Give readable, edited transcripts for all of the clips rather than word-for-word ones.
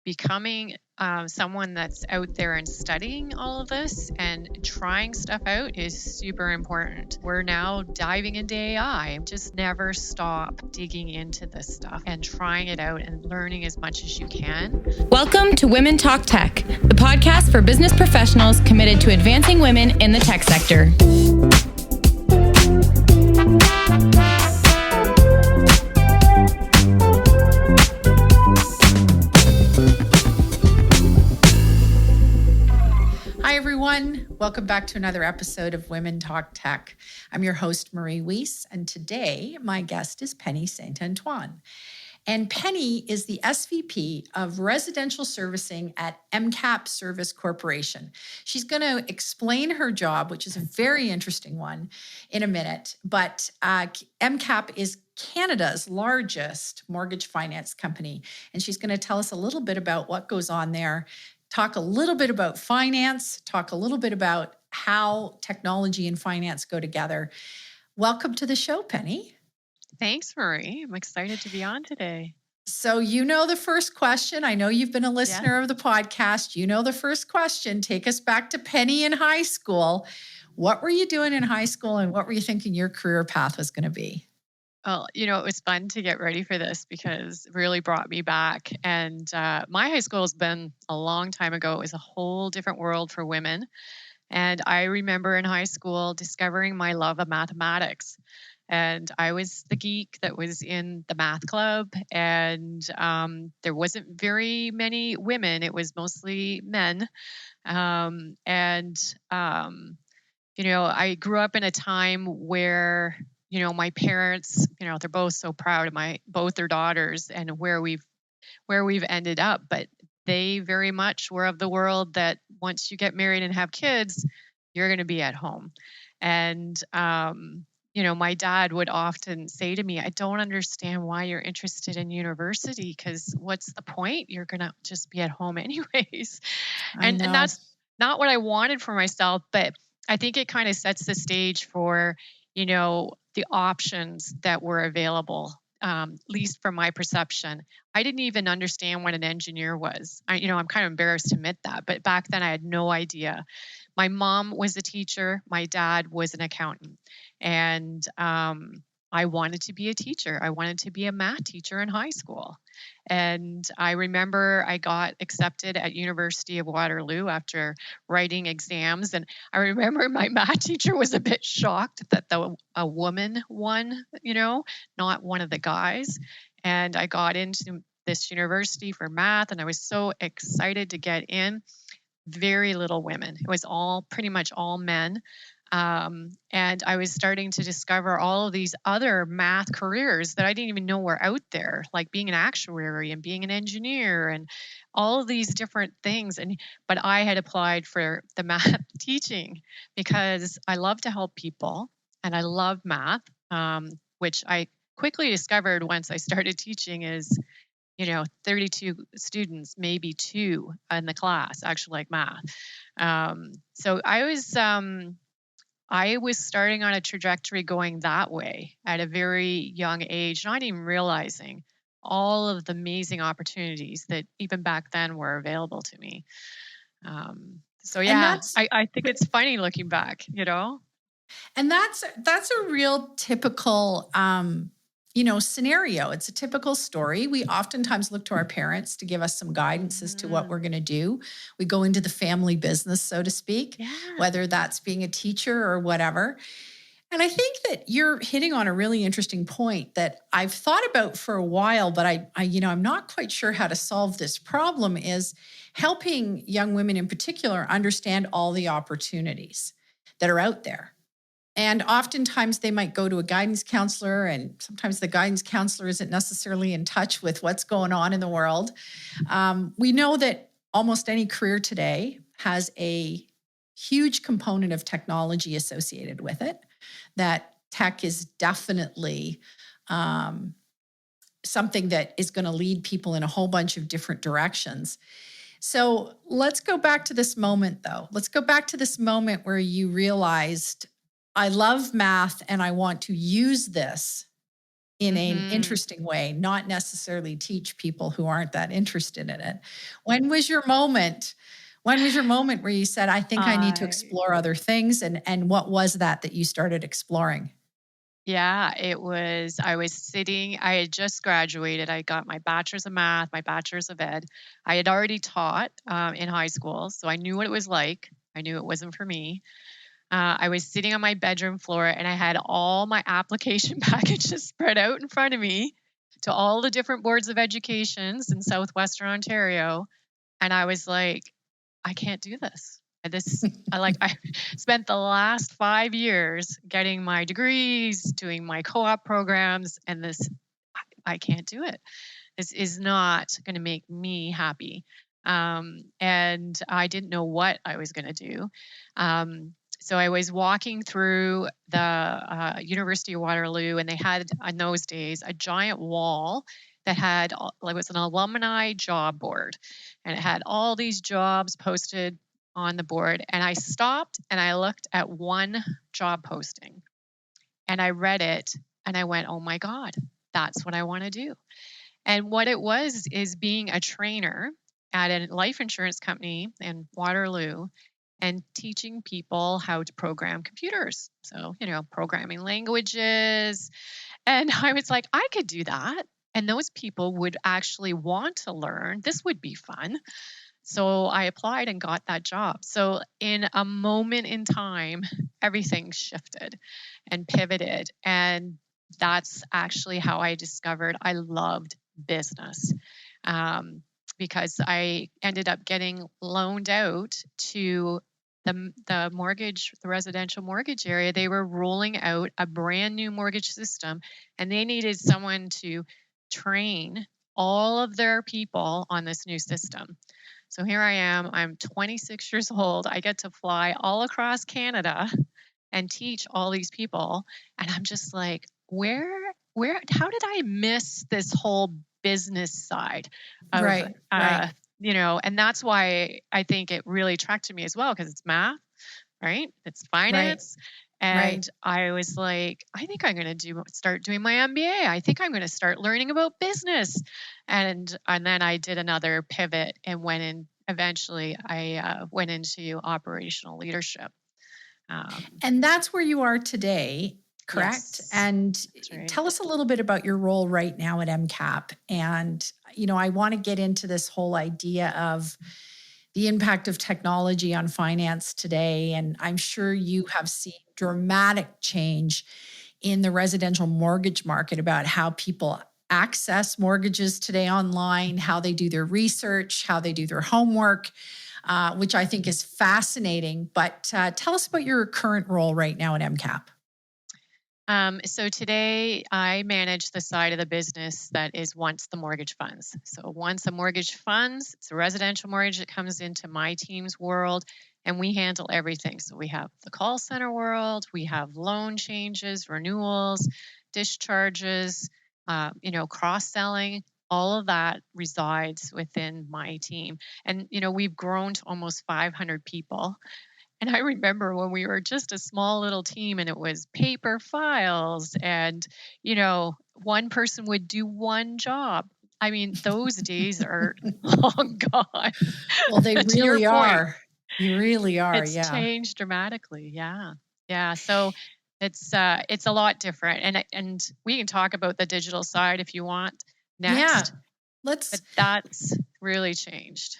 becoming someone that's out there and studying all of this and trying stuff out is super important. We're now diving into AI. Just never stop digging into this stuff and trying it out and learning as much as you can. Welcome to Women Talk Tech, the podcast for business professionals committed to advancing women in the tech sector. Hi, everyone. Welcome back to another episode of Women Talk Tech. I'm your host, Wiese, and today my guest is Penny St Antoine. And Penny is the SVP of Residential Servicing at MCAP Service Corporation. She's going to explain her job, which is a very interesting one, in a minute. But MCAP is Canada's largest mortgage finance company, and she's going to tell us a little bit about what goes on there, talk a little bit about finance, talk a little bit about how technology and finance go together. Welcome to the show, Penny. Thanks, Marie. I'm excited to be on today. So you know the first question. I know you've been a listener of the podcast. You know the first question. Take us back to Penny in high school. What were you doing in high school and what were you thinking your career path was going to be? Well, it was fun to get ready for this because it really brought me back. And my high school has been a long time ago. It was a whole different world for women. And I remember in high school discovering my love of mathematics. And I was the geek that was in the math club. And there wasn't very many women. It was mostly men. I grew up in a time where my parents, they're both so proud of both their daughters and where we've ended up. But they very much were of the world that once you get married and have kids, you're going to be at home. And, my dad would often say to me, I don't understand why you're interested in university, because what's the point? You're going to just be at home anyways. And that's not what I wanted for myself. But I think it kind of sets the stage for the options that were available, at least from my perception. I didn't even understand what an engineer was. I'm kind of embarrassed to admit that, but back then I had no idea. My mom was a teacher. My dad was an accountant. And I wanted to be a teacher. I wanted to be a math teacher in high school. And I remember I got accepted at University of Waterloo after writing exams. And I remember my math teacher was a bit shocked that a woman won, not one of the guys. And I got into this university for math, and I was so excited to get in. Very little women. It was pretty much all men. And I was starting to discover all of these other math careers that I didn't even know were out there, like being an actuary and being an engineer and all of these different things. But I had applied for the math teaching because I love to help people and I love math, which I quickly discovered once I started teaching is 32 students, maybe 2 in the class actually like math. So I was starting on a trajectory going that way at a very young age, not even realizing all of the amazing opportunities that even back then were available to me. I think it's funny looking back, And that's a real typical scenario. It's a typical story. We oftentimes look to our parents to give us some guidance as to what we're going to do. We go into the family business, so to speak, whether that's being a teacher or whatever. And I think that you're hitting on a really interesting point that I've thought about for a while, but I'm not quite sure how to solve this problem, is helping young women in particular understand all the opportunities that are out there. And oftentimes they might go to a guidance counselor, and sometimes the guidance counselor isn't necessarily in touch with what's going on in the world. We know that almost any career today has a huge component of technology associated with it, that tech is definitely something that is going to lead people in a whole bunch of different directions. So let's go back to this moment, though. Let's go back to this moment where you realized, I love math and I want to use this in an Mm-hmm. interesting way, not necessarily teach people who aren't that interested in it. When was your moment? When was your moment where you said, I think I need to explore other things? And what was that you started exploring? Yeah, I was sitting, I had just graduated. I got my bachelor's of math, my bachelor's of ed. I had already taught in high school, so I knew what it was like. I knew it wasn't for me. I was sitting on my bedroom floor and I had all my application packages spread out in front of me to all the different boards of educations in Southwestern Ontario. And I was like, I can't do this. I spent the last 5 years getting my degrees, doing my co-op programs, and I can't do it. This is not going to make me happy. And I didn't know what I was going to do. So I was walking through the University of Waterloo, and they had, in those days, a giant wall that had, like, it was an alumni job board, and it had all these jobs posted on the board. And I stopped and I looked at one job posting and I read it and I went, oh my God, that's what I want to do. And what it was is being a trainer at a life insurance company in Waterloo and teaching people how to program computers. So, programming languages. And I was like, I could do that. And those people would actually want to learn. This would be fun. So I applied and got that job. So in a moment in time, everything shifted and pivoted. And that's actually how I discovered I loved business, because I ended up getting loaned out to the residential mortgage area. They were rolling out a brand new mortgage system, and they needed someone to train all of their people on this new system. So here I am, I'm 26 years old. I get to fly all across Canada and teach all these people. And I'm just like, how did I miss this whole business side of, Right. and that's why I think it really attracted me as well, because it's math, right? It's finance. Right. And I was like, I think I'm going to start doing my MBA. I think I'm going to start learning about business. And then I did another pivot and eventually I went into operational leadership. And that's where you are today, correct? Yes, and right. Tell us a little bit about your role right now at MCAP. And, I want to get into this whole idea of the impact of technology on finance today. And I'm sure you have seen dramatic change in the residential mortgage market about how people access mortgages today online, how they do their research, how they do their homework, which I think is fascinating. But tell us about your current role right now at MCAP. So today I manage the side of the business that is once the mortgage funds. So once a mortgage funds, it's a residential mortgage that comes into my team's world, and we handle everything. So we have the call center world, we have loan changes, renewals, discharges, cross-selling. All of that resides within my team. And, we've grown to almost 500 people. And I remember when we were just a small little team and it was paper files and, one person would do one job. I mean, those days are long gone. Well, they really are. You really are. It's changed dramatically. Yeah. Yeah. So it's a lot different. And we can talk about the digital side if you want next. Yeah. But that's really changed.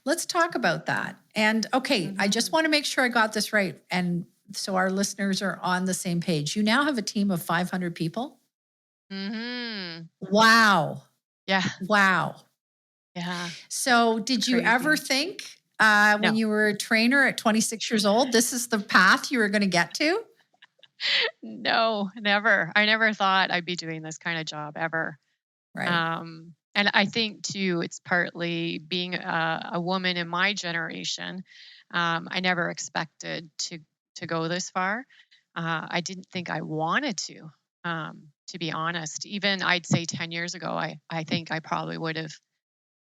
Let's talk about that. And okay, I just want to make sure I got this right. And so our listeners are on the same page. You now have a team of 500 people? Mm-hmm. Wow. Yeah. Wow. Yeah. So did you ever think when you were a trainer at 26 years old, this is the path you were going to get to? No, never. I never thought I'd be doing this kind of job ever. Right. And I think too, it's partly being a woman in my generation. I never expected to go this far. I didn't think I wanted to be honest. Even I'd say 10 years ago, I think I probably would have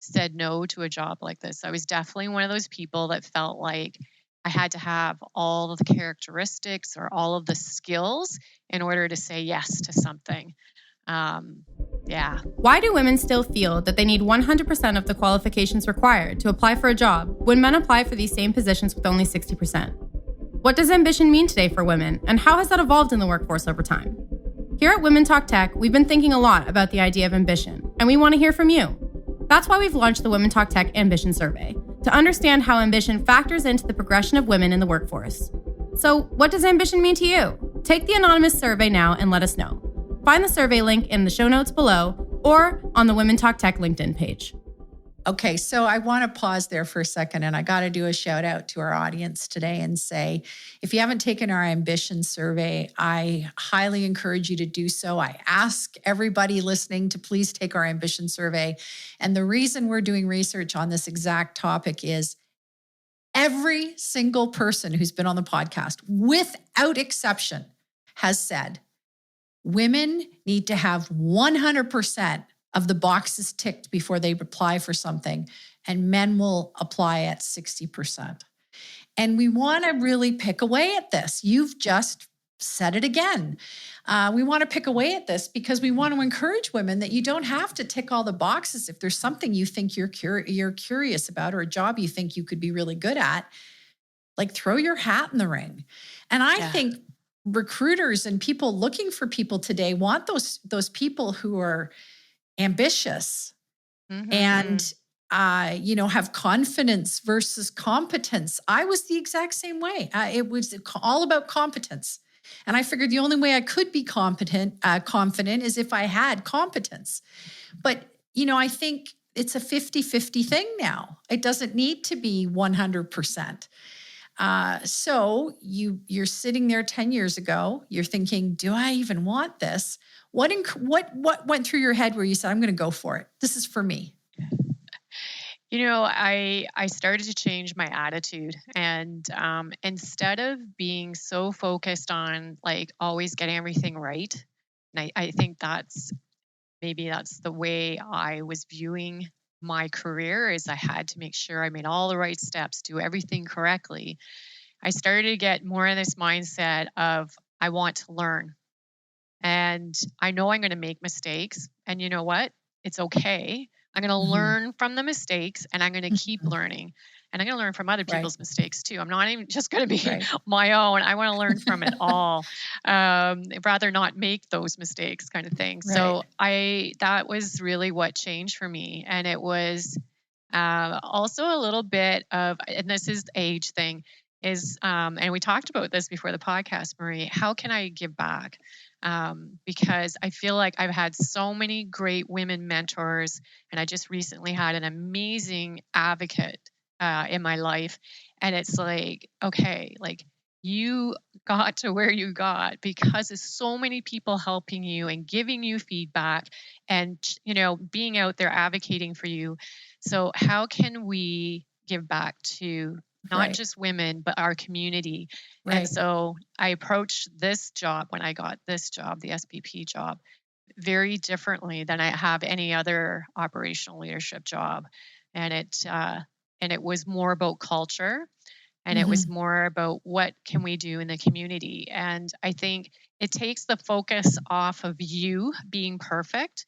said no to a job like this. I was definitely one of those people that felt like I had to have all of the characteristics or all of the skills in order to say yes to something. Yeah. Why do women still feel that they need 100% of the qualifications required to apply for a job when men apply for these same positions with only 60%? What does ambition mean today for women, and how has that evolved in the workforce over time? Here at Women Talk Tech, we've been thinking a lot about the idea of ambition, and we want to hear from you. That's why we've launched the Women Talk Tech Ambition Survey, to understand how ambition factors into the progression of women in the workforce. So, what does ambition mean to you? Take the anonymous survey now and let us know. Find the survey link in the show notes below or on the Women Talk Tech LinkedIn page. Okay, so I want to pause there for a second, and I got to do a shout out to our audience today and say, if you haven't taken our ambition survey, I highly encourage you to do so. I ask everybody listening to please take our ambition survey. And the reason we're doing research on this exact topic is every single person who's been on the podcast, without exception, has said women need to have 100% of the boxes ticked before they apply for something, and men will apply at 60%. And we want to really pick away at this. You've just said it again. We want to pick away at this because we want to encourage women that you don't have to tick all the boxes. If there's something you think you're curious about, or a job you think you could be really good at, like, throw your hat in the ring. And I think recruiters and people looking for people today want those people who are ambitious and have confidence versus competence. I was the exact same way. It was all about competence. And I figured the only way I could be confident is if I had competence. But, I think it's a 50-50 thing now. It doesn't need to be 100%. So you're sitting there 10 years ago, you're thinking, do I even want this? What went through your head where you said, I'm going to go for it? This is for me. I started to change my attitude, and instead of being so focused on like always getting everything right, and I think that's the way I was viewing my career, is I had to make sure I made all the right steps, do everything correctly. I started to get more in this mindset of I want to learn. And I know I'm going to make mistakes. And you know what? It's okay. I'm going to learn from the mistakes, and I'm going to keep learning. And I'm going to learn from other people's mistakes too. I'm not even just going to be my own. I want to learn from it all. Rather not make those mistakes, kind of thing. Right. So that was really what changed for me. And it was also a little bit of, and this is the age thing, is, and we talked about this before the podcast, Marie, how can I give back? Because I feel like I've had so many great women mentors, and I just recently had an amazing advocate in my life. And it's like, okay, like, you got to where you got because there's so many people helping you and giving you feedback and, being out there advocating for you. So how can we give back to not just women, but our community? Right. And so I approached this job, when I got this job, the SVP job, very differently than I have any other operational leadership job. And it was more about culture, and it was more about what can we do in the community. And I think it takes the focus off of you being perfect,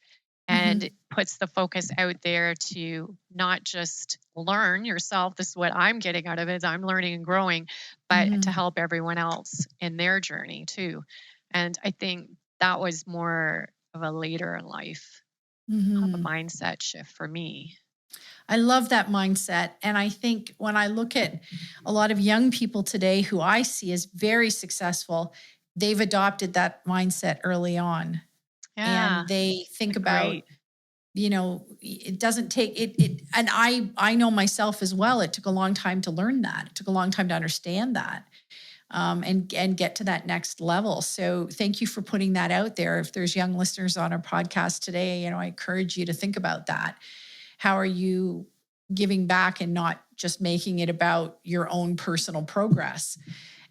and it puts the focus out there to not just learn yourself. This is what I'm getting out of it, is I'm learning and growing, but to help everyone else in their journey too. And I think that was more of a later in life of a mindset shift for me. I love that mindset. And I think when I look at a lot of young people today who I see as very successful, they've adopted that mindset early on. Yeah. And they think about, it doesn't take it. And I know myself as well. It took a long time to learn that. It took a long time to understand that, and get to that next level. So thank you for putting that out there. If there's young listeners on our podcast today, I encourage you to think about that. How are you giving back and not just making it about your own personal progress?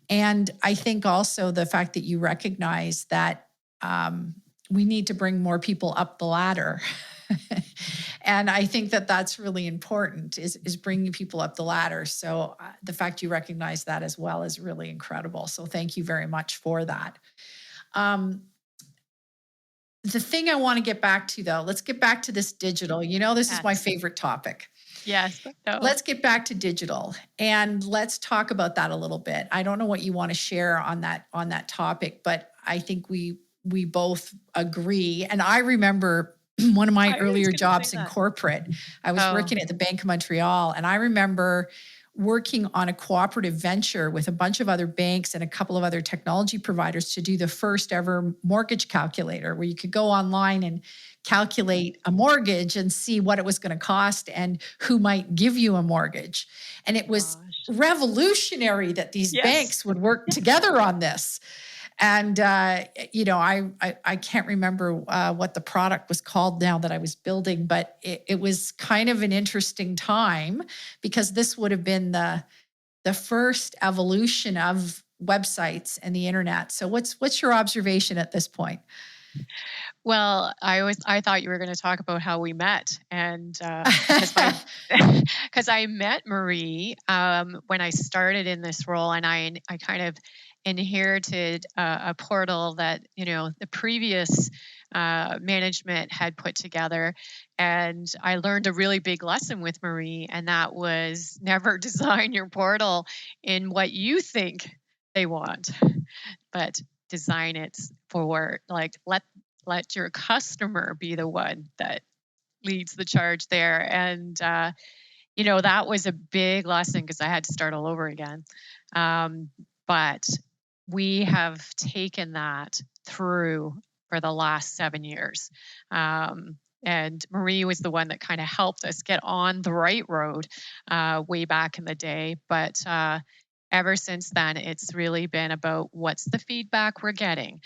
And I think also the fact that you recognize that we need to bring more people up the ladder. And I think that that's really important, is bringing people up the ladder. So the fact you recognize that as well is really incredible. So thank you very much for that. The thing I want to get back to, though, let's get back to this digital. This is my Yes. favorite topic. Yes. No. Let's get back to digital and let's talk about that a little bit. I don't know what you want to share on that topic, but I think we both agree. And I remember one of my I was earlier gonna say jobs in that. corporate. I was Oh. working at the Bank of Montreal, and I remember working on a cooperative venture with a bunch of other banks and a couple of other technology providers to do the first ever mortgage calculator, where you could go online and calculate a mortgage and see what it was going to cost and who might give you a mortgage. And it was Gosh. revolutionary that these Yes. banks would work together on this. And I can't remember what the product was called now that I was building, but it was kind of an interesting time because this would have been the first evolution of websites and the internet. So what's your observation at this point? Well, I thought you were going to talk about how we met, and because I met Marie when I started in this role, and I kind of inherited a portal that the previous management had put together, and I learned a really big lesson with Marie, and that was never design your portal in what you think they want, but design it for let your customer be the one that leads the charge there. And, that was a big lesson because I had to start all over again. But we have taken that through for the last 7 years. And Marie was the one that kind of helped us get on the right road way back in the day. But ever since then, it's really been about what's the feedback we're getting,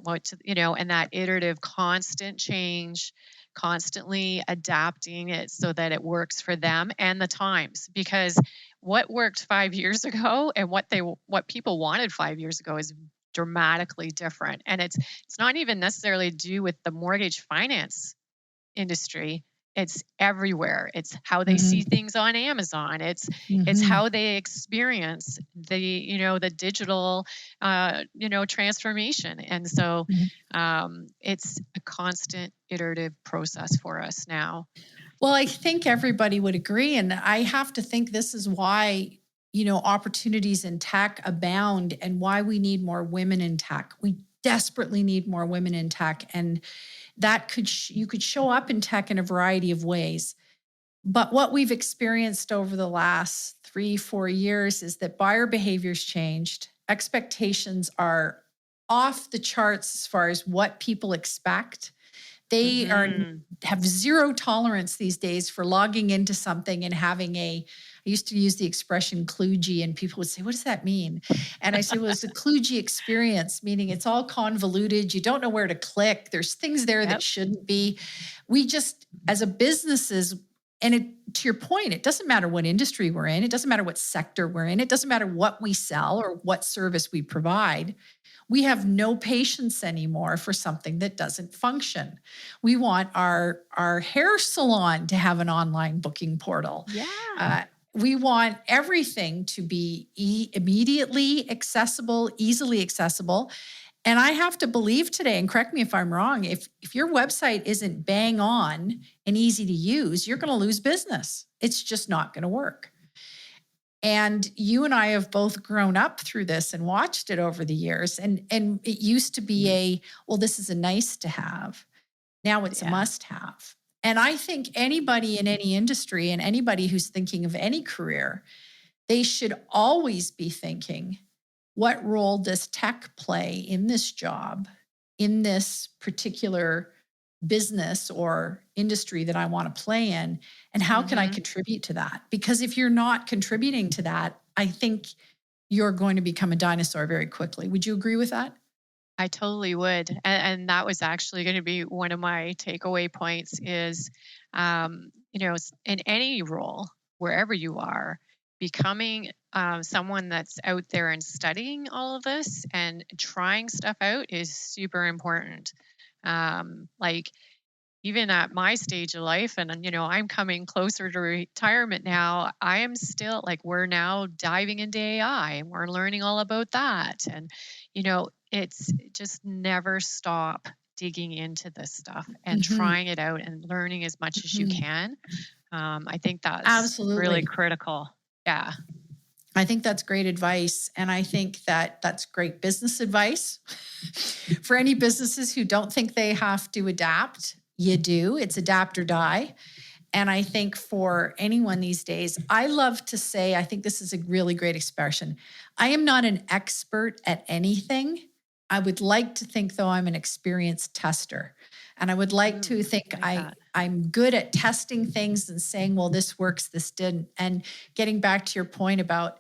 and that iterative, constant change, constantly adapting it so that it works for them and the times. Because what worked 5 years ago and what people wanted 5 years ago is dramatically different. And it's not even necessarily to do with the mortgage finance industry. It's everywhere. It's how they see things on Amazon. It's how they experience the digital transformation. And so it's a constant iterative process for us now. Well, I think everybody would agree, and I have to think this is why opportunities in tech abound and why we need more women in tech. We desperately need more women in tech, and that you could show up in tech in a variety of ways. But what we've experienced over the last 3-4 years is that buyer behavior's changed. Expectations are off the charts as far as what people expect. They have zero tolerance these days for logging into something and having I used to use the expression kludgy, and people would say, what does that mean? And I said, well, it's a kludgy experience, meaning it's all convoluted. You don't know where to click. There's things there that shouldn't be. We just, as a businesses, to your point, it doesn't matter what industry we're in. It doesn't matter what sector we're in. It doesn't matter what we sell or what service we provide. We have no patience anymore for something that doesn't function. We want our hair salon to have an online booking portal. Yeah. We want everything to be immediately accessible, easily accessible. And I have to believe today, and correct me if I'm wrong, if your website isn't bang on and easy to use, you're going to lose business. It's just not going to work. And you and I have both grown up through this and watched it over the years. And it used to be this is a nice to have. Now it's a must have. And I think anybody in any industry and anybody who's thinking of any career, they should always be thinking, what role does tech play in this job, in this particular business or industry that I want to play in, and how can I contribute to that? Because if you're not contributing to that, I think you're going to become a dinosaur very quickly. Would you agree with that? I totally would. And that was actually going to be one of my takeaway points is, in any role, wherever you are, becoming someone that's out there and studying all of this and trying stuff out is super important. Even at my stage of life, and I'm coming closer to retirement now, I am still we're now diving into AI and we're learning all about that. And, it's just never stop digging into this stuff and Mhm. trying it out and learning as much as you Mhm. can. I think that's Absolutely. really critical. Yeah. I think that's great advice. And I think that that's great business advice. For any businesses who don't think they have to adapt, you do. It's adapt or die. And I think for anyone these days, I love to say, I think this is a really great expression. I am not an expert at anything. I would like to think, though, I'm an experienced tester. And I would like to think I'm good at testing things and saying, well, this works, this didn't. And getting back to your point about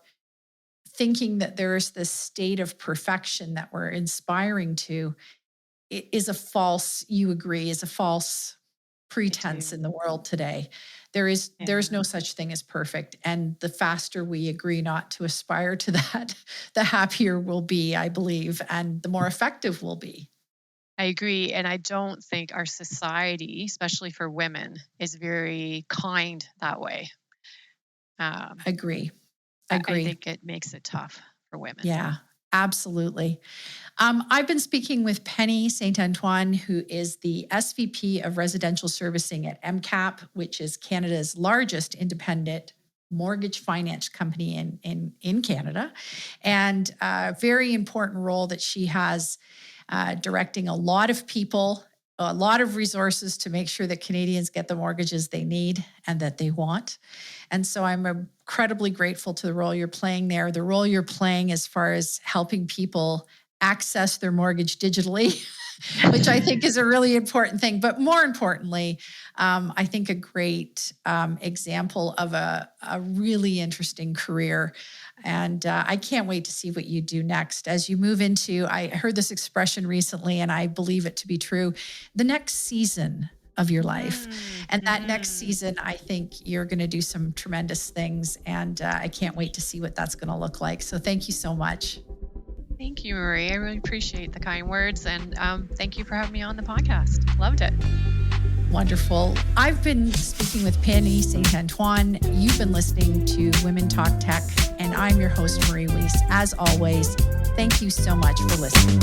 thinking that there's this state of perfection that we're inspiring to, it is a false, you agree, is a false pretense in the world today. There's no such thing as perfect. And the faster we agree not to aspire to that, the happier we'll be, I believe, and the more effective we'll be. I agree. And I don't think our society, especially for women, is very kind that way. Agree. I think it makes it tough for women. Yeah, absolutely. I've been speaking with Penny St Antoine, who is the SVP of Residential Servicing at MCAP, which is Canada's largest independent mortgage finance company in Canada, and a very important role that she has directing a lot of people, a lot of resources to make sure that Canadians get the mortgages they need and that they want. And so I'm incredibly grateful to the role you're playing there, the role you're playing as far as helping people access their mortgage digitally, which I think is a really important thing. But more importantly, I think a great example of a really interesting career. And I can't wait to see what you do next as you move into, I heard this expression recently, and I believe it to be true, the next season of your life. And that next season, I think you're going to do some tremendous things. And I can't wait to see what that's going to look like. So thank you so much. Thank you, Marie. I really appreciate the kind words. And thank you for having me on the podcast. Loved it. Wonderful. I've been speaking with Penny St Antoine. You've been listening to Women Talk Tech, and I'm your host, Marie Wiese. As always, thank you so much for listening.